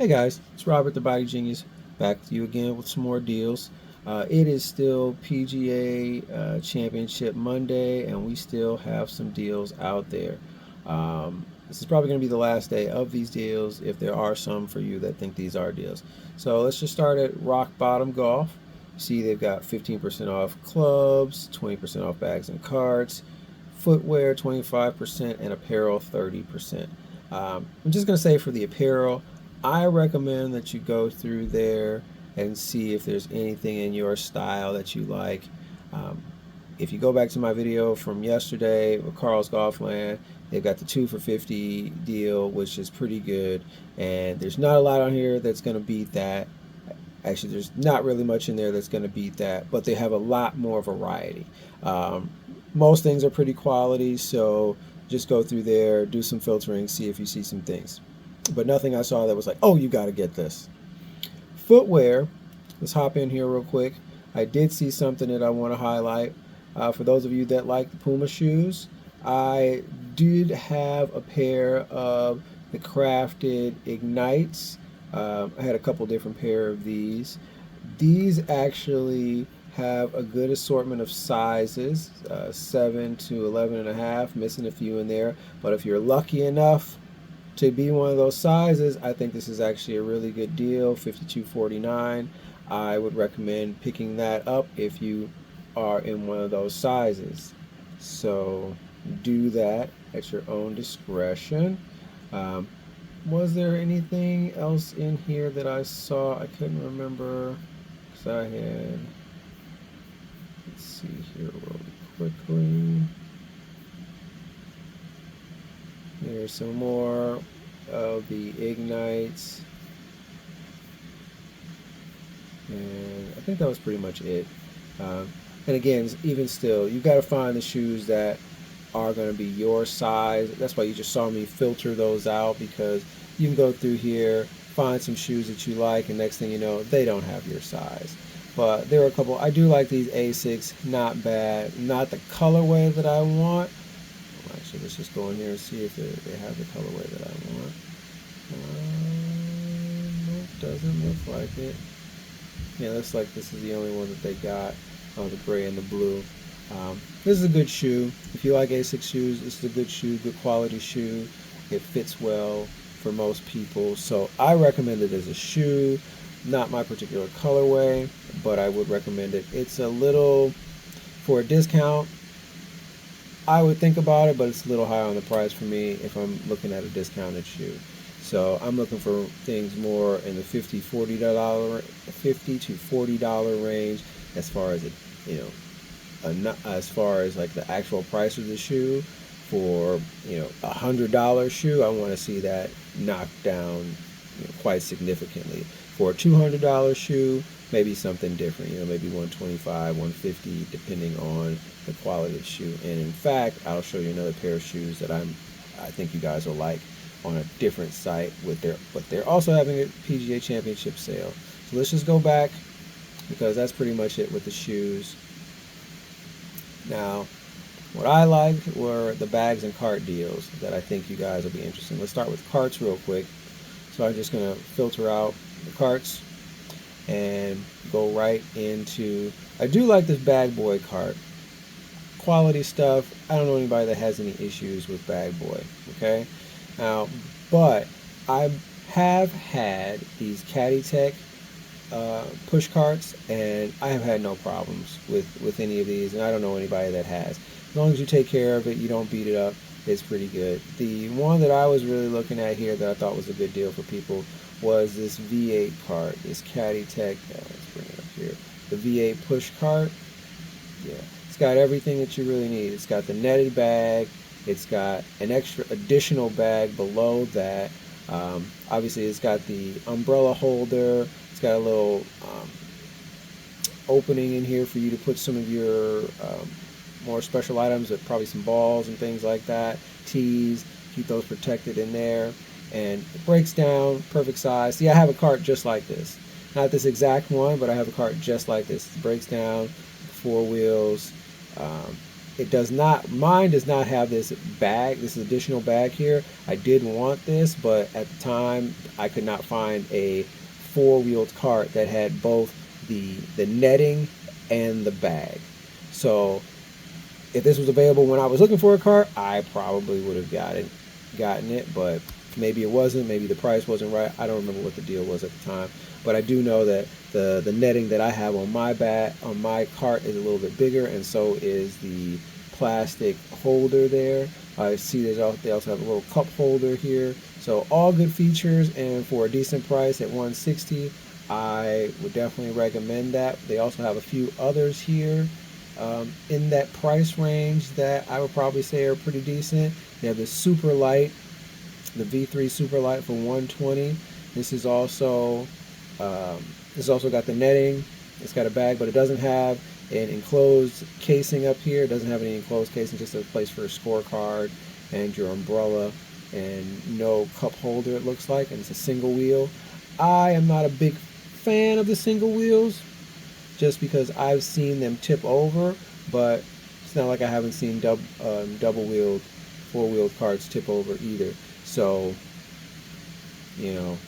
Hey guys, it's Robert the Body Genius back with you again with some more deals. It is still PGA Championship Monday, and we still have some deals out there. This is probably going to be the last day of these deals if there are some for you that think these are deals. So let's just start at Rock Bottom Golf. See, they've got 15% off clubs, 20% off bags and carts, footwear 25%, and apparel 30%. I'm just going to say for the apparel, I recommend that you go through there and see if there's anything in your style that you like. Um, if you go back to my video from yesterday with Carl's Golfland, they've got the 2 for 50 deal, which is pretty good. And there's not a lot on here that's going to beat that. Actually, there's not really much in there that's going to beat that, but they have a lot more variety. Um, most things are pretty quality, so just go through there, do some filtering, see if you see some things. But nothing I saw that was like, oh, you got to get this. Footwear, let's hop in here real quick. I did see something that I want to highlight. For those of you that like the Puma shoes, I did have a pair of the Crafted Ignites. I had a couple different pair of these. These actually have a good assortment of sizes, 7 to 11 and a half, missing a few in there. But if you're lucky enough to be one of those sizes, I think this is actually a really good deal, $52.49. I would recommend picking that up if you are in one of those sizes. So do that at your own discretion. Um, was there anything else in here that I saw? I couldn't remember because I had, let's see here really quickly. There's some more of the Ignites. And I think that was pretty much it. And again, even still, you got to find the shoes that are going to be your size. That's why you just saw me filter those out, because you can go through here, find some shoes that you like, and next thing you know, they don't have your size. But there are a couple. I do like these Asics, not bad. Not the colorway that I want. Actually, let's just go in here and see if they have the colorway that I want. Nope, doesn't look like it. Yeah, looks like this is the only one that they got. Oh, the gray and the blue. This is a good shoe. If you like Asics shoes, this is a good shoe, good quality shoe. It fits well for most people. So I recommend it as a shoe. Not my particular colorway, but I would recommend it. It's a little, for a discount, I would think about it, but it's a little high on the price for me if I'm looking at a discounted shoe. So I'm looking for things more in the $50 to $40 range as far as it, as far as like the actual price of the shoe. For $100 shoe, I want to see that knocked down quite significantly. For a $200 shoe, maybe something different, maybe 125, 150, depending on the quality of the shoe. And in fact, I'll show you another pair of shoes that I think you guys will like on a different site but they're also having a PGA Championship sale. So let's just go back, because that's pretty much it with the shoes. Now, what I liked were the bags and cart deals that I think you guys will be interested in. Let's start with carts real quick. So I'm just going to filter out the carts and go right into, I do like this Bag Boy cart. Quality stuff. I don't know anybody that has any issues with Bag Boy, okay? Now, but I have had these Caddy Tech push carts, and I have had no problems with any of these, and I don't know anybody that has. As long as you take care of it, you don't beat it up, it's pretty good. The one that I was really looking at here that I thought was a good deal for people was this V8 cart, this Caddy Tech, let's bring it up here, the V8 push cart. Yeah, it's got everything that you really need. It's got the netted bag, it's got an extra additional bag below that. Obviously, it's got the umbrella holder. It's got a little opening in here for you to put some of your more special items, probably some balls and things like that, tees, keep those protected in there. And it breaks down, perfect size. See, I have a cart just like this. Not this exact one, but I have a cart just like this. It breaks down, 4 wheels. it does not, mine does not have this bag, this additional bag here. I did want this, but at the time I could not find a four-wheeled cart that had both the netting and the bag. So if this was available when I was looking for a cart, I probably would have gotten it, but maybe it wasn't, maybe the price wasn't right. I don't remember what the deal was at the time, but I do know that the netting that I have on my cart is a little bit bigger, and so is the plastic holder there. I see they also have a little cup holder here, so all good features, and for a decent price at 160, I would definitely recommend that. They also have a few others here in that price range that I would probably say are pretty decent. They have the super light, the V3 super light for 120. This is also got the netting. It's got a bag, but it doesn't have an enclosed casing up here. It doesn't have any enclosed casing, just a place for a scorecard and your umbrella, and no cup holder, it looks like, and it's a single wheel. I am not a big fan of the single wheels, just because I've seen them tip over, but it's not like I haven't seen double-wheeled, four-wheeled carts tip over either. So, you know,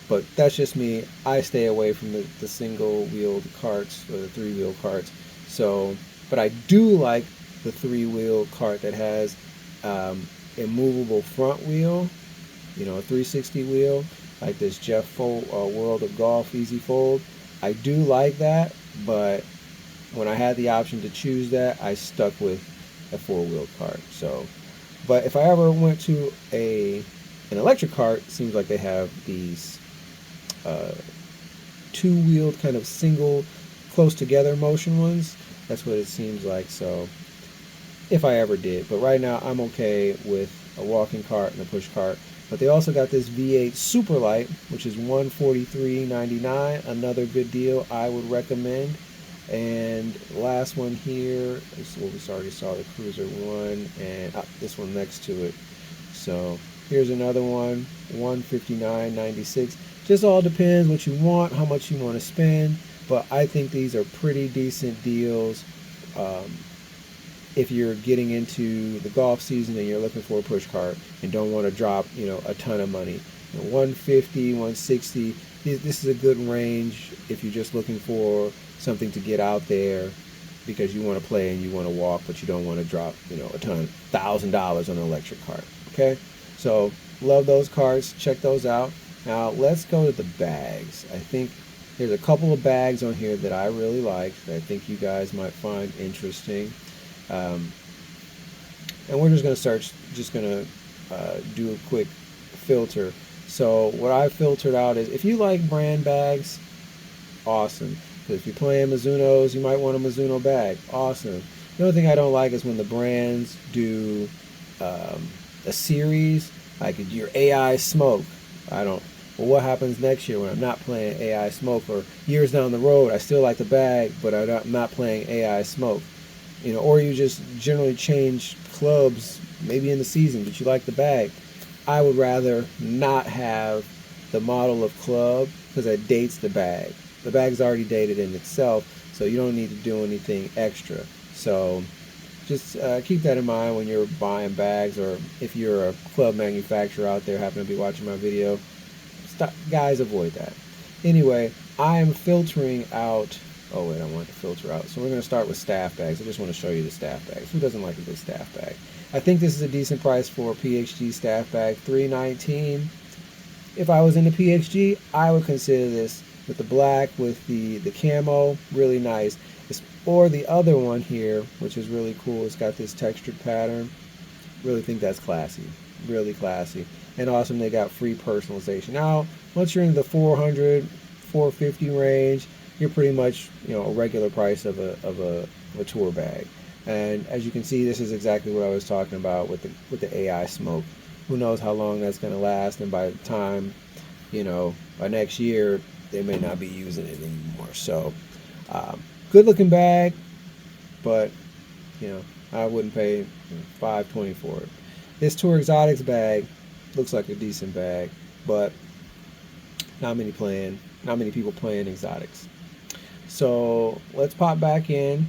but that's just me. I stay away from the single-wheeled carts or the three-wheel carts. So, but I do like the three-wheel cart that has a movable front wheel, you know, a 360 wheel, like this Jeff World of Golf Easy Fold. I do like that, but when I had the option to choose that, I stuck with a four-wheel cart. So, but if I ever went to an electric cart, it seems like they have these two-wheeled kind of single, close together motion ones. That's what it seems like. So, if I ever did, but right now I'm okay with a walking cart and a push cart. But they also got this V8 Superlight, which is $143.99. Another good deal I would recommend. And last one here is what we already saw, the Cruiser one, and this one next to it. So here's another one, $159.96. Just all depends what you want, how much you want to spend. But I think these are pretty decent deals. If you're getting into the golf season and you're looking for a push cart and don't want to drop, you know, a ton of money, 150, 160, this is a good range if you're just looking for something to get out there because you want to play and you want to walk, but you don't want to drop, you know, a ton, $1,000 on an electric cart. Okay, so love those carts. Check those out. Now let's go to the bags. I think there's a couple of bags on here that I really like that I think you guys might find interesting. And we're just going to do a quick filter. So what I filtered out is, if you like brand bags, awesome. Because if you're playing Mizuno's, you might want a Mizuno bag, awesome. The only thing I don't like is when the brands do a series, like your AI Smoke. Well, what happens next year when I'm not playing AI Smoke, or years down the road, I still like the bag, but I'm not playing AI Smoke? You know, or you just generally change clubs maybe in the season, but you like the bag. I would rather not have the model of club because it dates the bag. The bag's already dated in itself, so you don't need to do anything extra. So just keep that in mind when you're buying bags, or if you're a club manufacturer out there happen to be watching my video. Guys, avoid that. Anyway, I am filtering out. Oh wait, I want to filter out. So we're going to start with staff bags. I just want to show you the staff bags. Who doesn't like a good staff bag? I think this is a decent price for a PHG staff bag, $319. If I was in the PHG, I would consider this with the black, with the camo, really nice. Or the other one here, which is really cool. It's got this textured pattern. Really think that's classy. Really classy. And awesome, they got free personalization. Now, once you're in the 400, 450 range, you're pretty much, you know, a regular price of a tour bag. And as you can see, this is exactly what I was talking about with the AI Smoke. Who knows how long that's going to last, and by the time, you know, by next year, they may not be using it anymore. So, good looking bag, but, you know, I wouldn't pay $520 for it. This Tour Exotics bag looks like a decent bag, but not many people playing exotics. So let's pop back in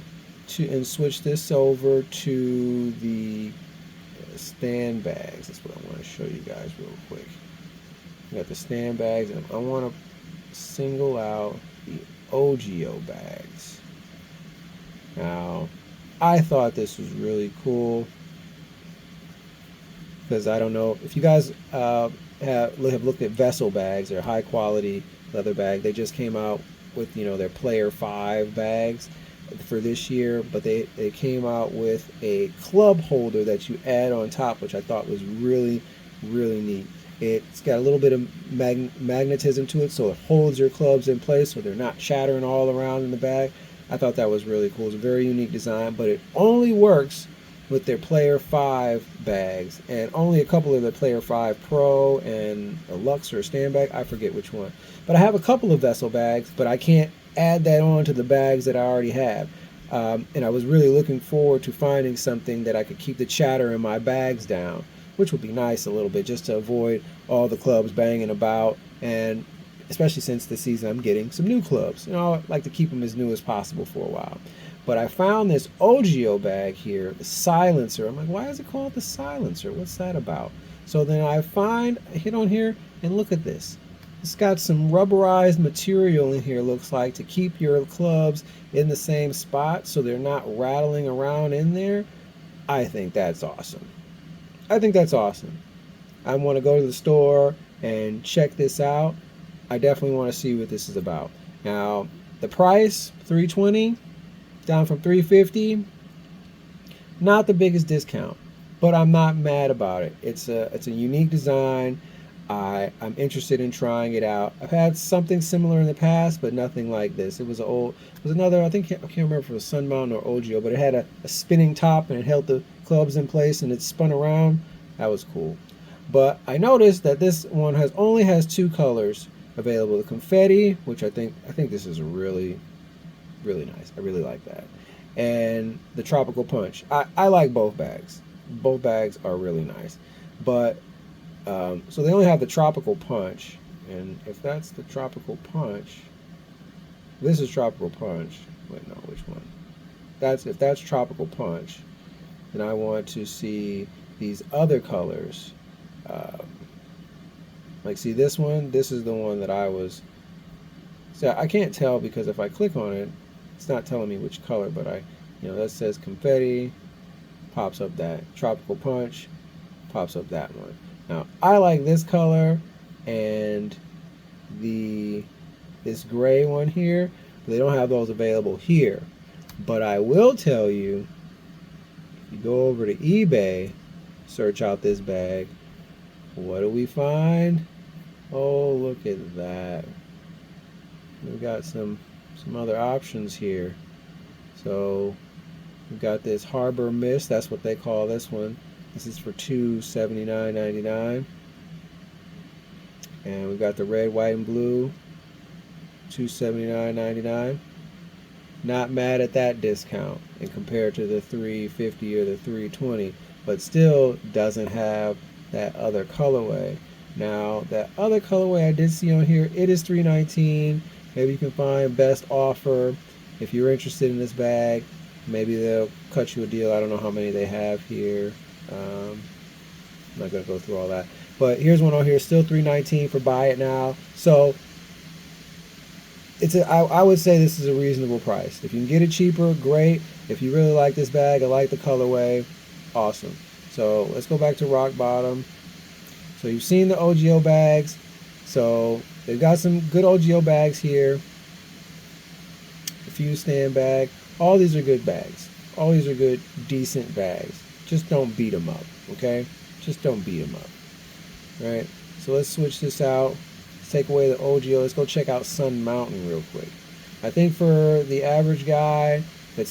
to and switch this over to the stand bags. That's what I want to show you guys real quick. We got the stand bags, and I want to single out the OGO bags. Now, I thought this was really cool because I don't know if you guys have looked at Vessel bags. They're high quality leather bag. They just came out with their Player 5 bags for this year, but they came out with a club holder that you add on top, which I thought was really neat. It's got a little bit of magnetism to it, so it holds your clubs in place so they're not shattering all around in the bag. I thought that was really cool. It's a very unique design, but it only works with their Player 5 bags, and only a couple of the Player 5 Pro and a Luxe or a stand bag. I forget which one. But I have a couple of Vessel bags, but I can't add that on to the bags that I already have. And I was really looking forward to finding something that I could keep the chatter in my bags down, which would be nice a little bit, just to avoid all the clubs banging about, and especially since this season I'm getting some new clubs. I like to keep them as new as possible for a while. But I found this OGO bag here, the Silencer. I'm like, why is it called the Silencer? What's that about? So then I hit on here, and look at this. It's got some rubberized material in here, looks like, to keep your clubs in the same spot so they're not rattling around in there. I think that's awesome. I think that's awesome. I want to go to the store and check this out. I definitely want to see what this is about. Now, the price, $320, down from $350. Not the biggest discount, but I'm not mad about it. It's a unique design. I'm interested in trying it out. I've had something similar in the past, but nothing like this. It was another, I can't remember if it was Sun Mountain or OGO, but it had a spinning top, and it held the clubs in place, and it spun around. That was cool. But I noticed that this one only has two colors available: the confetti, which I think this is really nice. I really like that, and the tropical punch. I like both bags. Both bags are really nice, but so they only have the tropical punch, and if that's the tropical punch, this is tropical punch. Wait, no, which one? If that's tropical punch, then I want to see these other colors. Like, see this one? This is the one that so I can't tell because if I click on it, it's not telling me which color, but that says confetti, pops up that. Tropical punch, pops up that one. Now, I like this color and this gray one here. They don't have those available here. But I will tell you, if you go over to eBay, search out this bag, what do we find? Oh, look at that. We've got some other options here. So we've got this Harbor Mist, that's what they call this one. This is for $279.99. And we've got the red, white, and blue, $279.99. Not mad at that discount and compared to the $350 or the $320, but still doesn't have that other colorway. Now, that other colorway I did see on here, it is $319. Maybe you can find best offer. If you're interested in this bag, maybe they'll cut you a deal. I don't know how many they have here. I'm not going to go through all that. But here's one on here, still $319 for buy it now. So I would say this is a reasonable price. If you can get it cheaper, great. If you really like this bag, I like the colorway, awesome. So let's go back to rock bottom. So you've seen the OGO bags. So they've got some good OGO bags here. A few stand bag. All these are good bags. All these are good, decent bags. Just don't beat them up, okay? Just don't beat them up. All right, so let's switch this out. Let's take away the OGO. Let's go check out Sun Mountain real quick. I think for the average guy that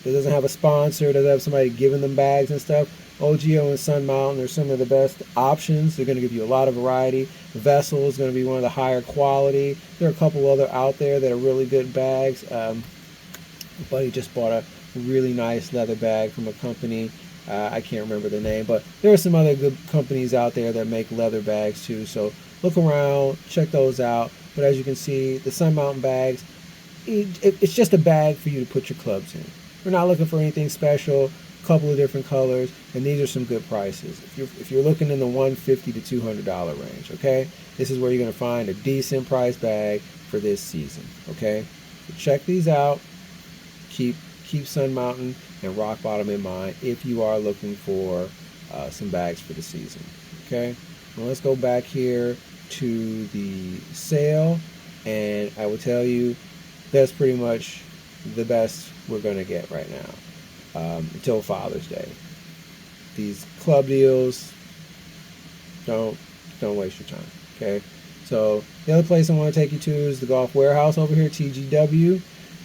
doesn't have a sponsor, doesn't have somebody giving them bags and stuff, OGO and Sun Mountain are some of the best options. They're going to give you a lot of variety. Vessel is going to be one of the higher quality. There are a couple other out there that are really good bags. My buddy just bought a really nice leather bag from a company. I can't remember the name, but there are some other good companies out there that make leather bags too. So look around, check those out. But as you can see, the Sun Mountain bags, it's just a bag for you to put your clubs in. We're not looking for anything special. A couple of different colors, and these are some good prices. If you're looking in the $150 to $200 range, okay, this is where you're going to find a decent price bag for this season. Okay, so check these out. Keep Sun Mountain and Rock Bottom in mind if you are looking for some bags for the season. Okay, well, let's go back here to the sale, and I will tell you that's pretty much the best we're going to get right now until Father's Day. These club deals, don't waste your time. Okay, so the other place I want to take you to is the Golf Warehouse over here, TGW.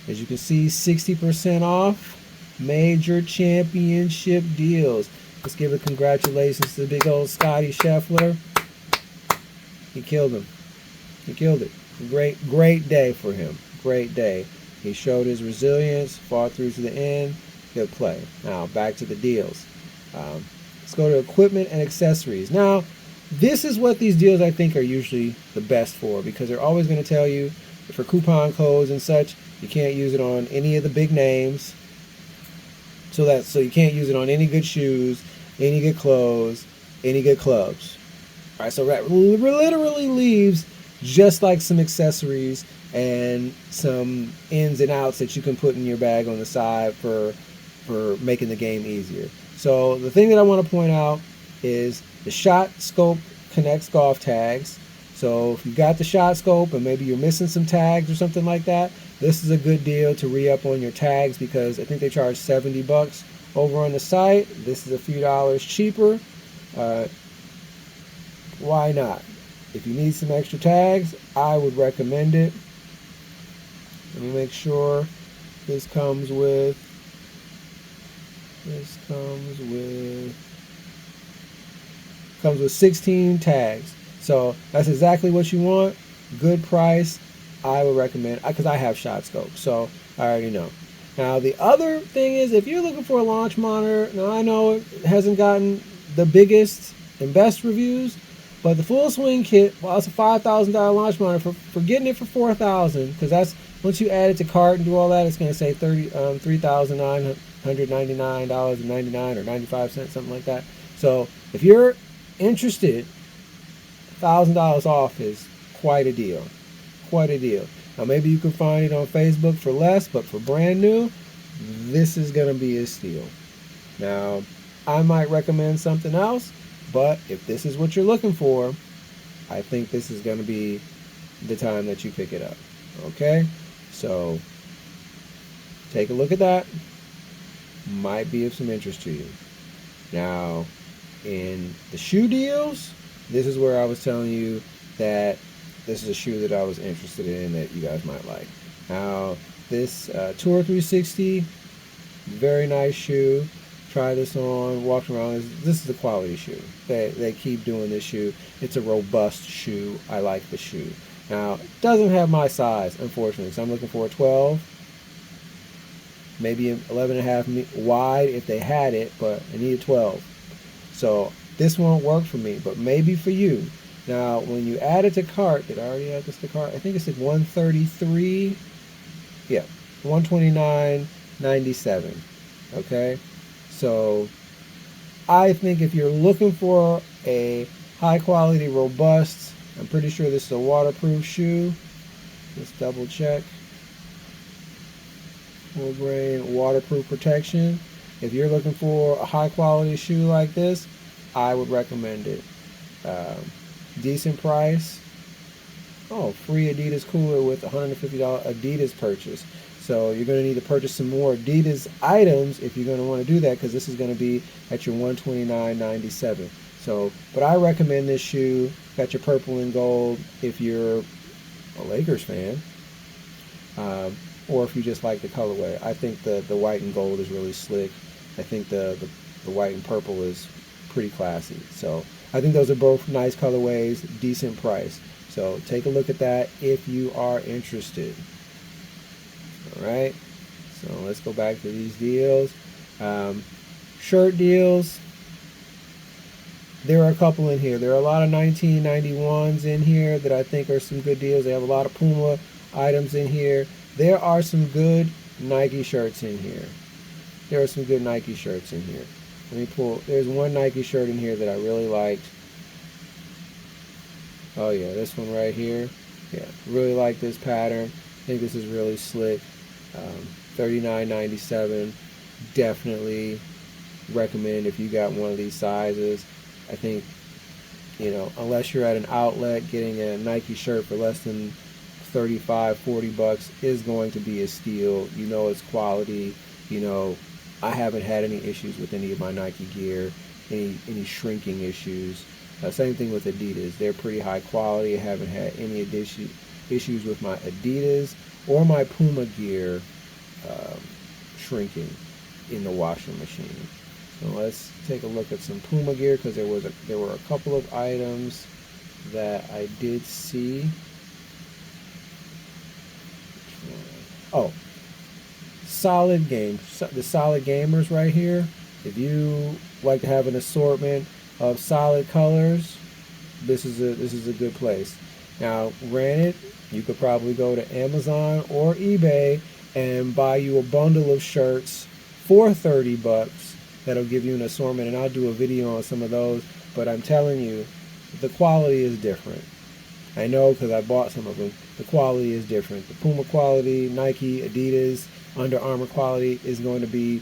As you can see, 60% off major championship deals. Let's give a congratulations to the big old Scotty Scheffler. He killed him. He killed it. Great day for him. Great day. He showed his resilience, fought through to the end. Good play. Now, back to the deals. Let's go to equipment and accessories. Now, this is what these deals I think are usually the best for, because they're always going to tell you for coupon codes and such, you can't use it on any of the big names. So you can't use it on any good shoes, any good clothes, any good clubs. All right, so that literally leaves just like some accessories and some ins and outs that you can put in your bag on the side for making the game easier. So the thing that I want to point out is the Shot Scope Connects golf tags. So if you got the Shot Scope and maybe you're missing some tags or something like that, this is a good deal to re-up on your tags, because I think they charge $70 over on the site. This is a few dollars cheaper. Why not? If you need some extra tags, I would recommend it. Let me make sure this comes with 16 tags. So that's exactly what you want. Good price. I would recommend, because I have Shot Scope, so I already know. Now the other thing is, if you're looking for a launch monitor, now I know it hasn't gotten the biggest and best reviews, but the Full Swing kit, well, it's a $5,000 launch monitor for getting it for $4,000, because that's, once you add it to cart and do all that, it's going to say $3,999.99 or 95 cents, something like that. So if you're interested, $1,000 off is quite a deal. Quite a deal. Now maybe you can find it on Facebook for less, but for brand new, this is going to be a steal. Now, I might recommend something else, but if this is what you're looking for, I think this is going to be the time that you pick it up. Okay? So, take a look at that. Might be of some interest to you. Now, in the shoe deals, this is where I was telling you that this is a shoe that I was interested in that you guys might like. Now, this Tour 360, very nice shoe. Try this on, walk around. This is a quality shoe. They keep doing this shoe. It's a robust shoe. I like the shoe. Now, it doesn't have my size, unfortunately, so I'm looking for a 12, maybe 11.5 wide if they had it, but I need a 12. So this won't work for me, but maybe for you. Now, when you add it to cart, did I already add this to cart? I think it said 133. Yeah, 129.97. Okay, so I think if you're looking for a high quality, robust, I'm pretty sure this is a waterproof shoe. Let's double check. Full grain waterproof protection. If you're looking for a high quality shoe like this, I would recommend it. Decent price. Oh, free Adidas cooler with $150 Adidas purchase. So you're going to need to purchase some more Adidas items if you're going to want to do that, because this is going to be at your $129.97. So, but I recommend this shoe. Got your purple and gold if you're a Lakers fan, or if you just like the colorway. I think the white and gold is really slick. I think the white and purple is pretty classy. So I think those are both nice colorways, decent price. So take a look at that if you are interested. All right. So let's go back to these deals. Shirt deals. There are a couple in here. There are a lot of 1991s in here that I think are some good deals. They have a lot of Puma items in here. There are some good Nike shirts in here. there are some good Nike shirts in here. Let me pull. There's one Nike shirt in here that I really liked. Oh yeah, this one right here. Yeah, really like this pattern. I think this is really slick. $39.97. Definitely recommend if you got one of these sizes. I think, unless you're at an outlet, getting a Nike shirt for less than 35, 40 bucks is going to be a steal. It's quality. I haven't had any issues with any of my Nike gear, any shrinking issues. Same thing with Adidas. They're pretty high quality. I haven't had any issues with my Adidas or my Puma gear shrinking in the washing machine. So let's take a look at some Puma gear, because there were a couple of items that I did see. Oh, Solid Game. The Solid Gamers right here. If you like to have an assortment of solid colors, this is a good place. Now, granted, you could probably go to Amazon or eBay and buy you a bundle of shirts for 30 bucks. That'll give you an assortment, and I'll do a video on some of those. But I'm telling you, the quality is different. I know, because I bought some of them. The quality is different. The Puma quality, Nike, Adidas, Under Armour quality is going to be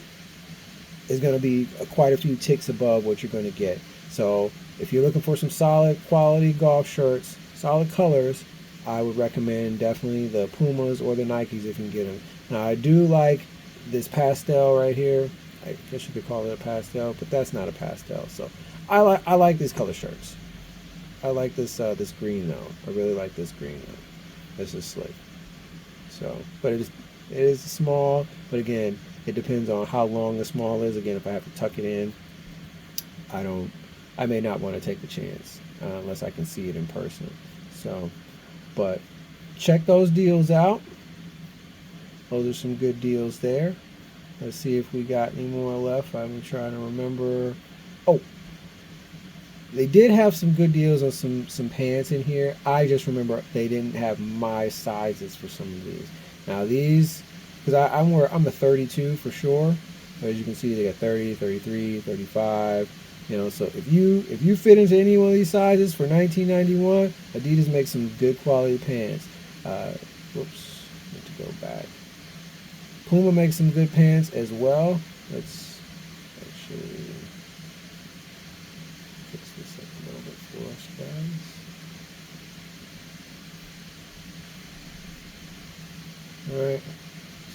quite a few ticks above what you're going to get. So if you're looking for some solid quality golf shirts, solid colors, I would recommend definitely the Pumas or the Nikes if you can get them. Now, I do like this pastel right here. I guess you could call it a pastel, but that's not a pastel. So I like these color shirts. I like this green though. I really like this green though. This is slick. So, but it is small. But again, it depends on how long the small is. Again, if I have to tuck it in, I may not want to take the chance unless I can see it in person. So, but check those deals out. Those are some good deals there. Let's see if we got any more left. I'm trying to remember. Oh, they did have some good deals on some pants in here. I just remember they didn't have my sizes for some of these. Now these, because I'm a 32 for sure. As you can see, they got 30, 33, 35. So if you fit into any one of these sizes for $19.91, Adidas makes some good quality pants. Whoops, need to go back. Puma makes some good pants as well. Let's actually fix this up a little bit for us, guys. Alright,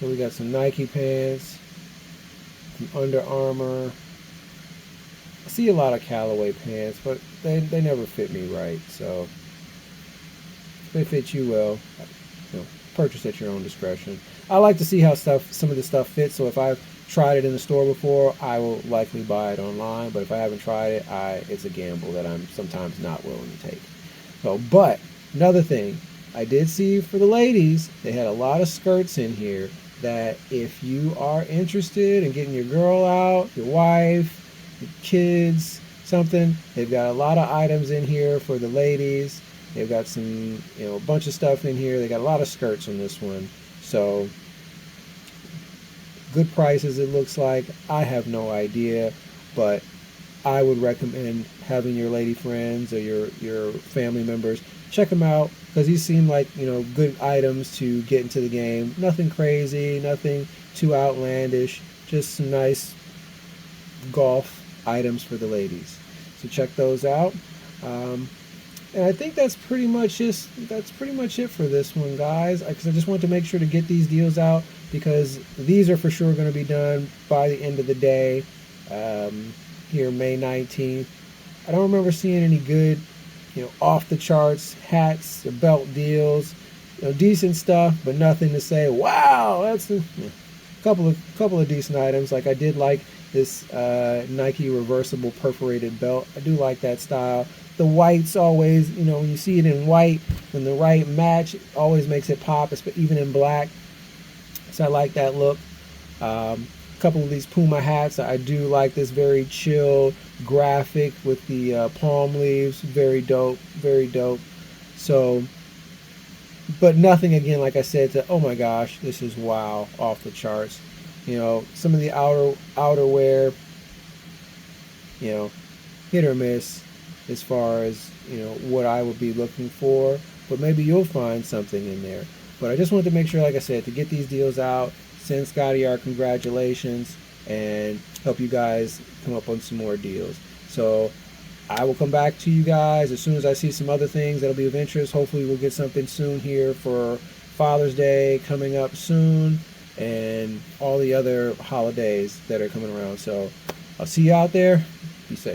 so we got some Nike pants, some Under Armour. I see a lot of Callaway pants, but they never fit me right. So if they fit you well, purchase at your own discretion. I like to see how some of the stuff fits. So if I've tried it in the store before, I will likely buy it online. But if I haven't tried it, it's a gamble that I'm sometimes not willing to take. So, but another thing, I did see for the ladies, they had a lot of skirts in here that if you are interested in getting your girl out, your wife, your kids, something, they've got a lot of items in here for the ladies. They've got some, a bunch of stuff in here. They got a lot of skirts on this one. So, good prices it looks like. I have no idea, but I would recommend having your lady friends or your family members check them out, because these seem like, good items to get into the game. Nothing crazy, nothing too outlandish, just some nice golf items for the ladies. So check those out. And I think that's pretty much it for this one, guys. Because I just want to make sure to get these deals out, because these are for sure going to be done by the end of the day, here May 19th. I don't remember seeing any good, off the charts hats or belt deals. Decent stuff, but nothing to say, wow, that's a couple of decent items. Like I did like this Nike reversible perforated belt. I do like that style. The white's always, when you see it in white, when the right match, it always makes it pop, even in black. So I like that look. A couple of these Puma hats. I do like this very chill graphic with the palm leaves. Very dope, very dope. So, but nothing, again, like I said, oh my gosh, this is wow, off the charts. Some of the outerwear, you know, hit or miss as far as what I would be looking for, but maybe you'll find something in there. But I just wanted to make sure, like I said, to get these deals out, send Scotty our congratulations, and help you guys come up on some more deals. So I will come back to you guys as soon as I see some other things that'll be of interest. Hopefully we'll get something soon here for Father's Day coming up soon, and all the other holidays that are coming around. So I'll see you out there.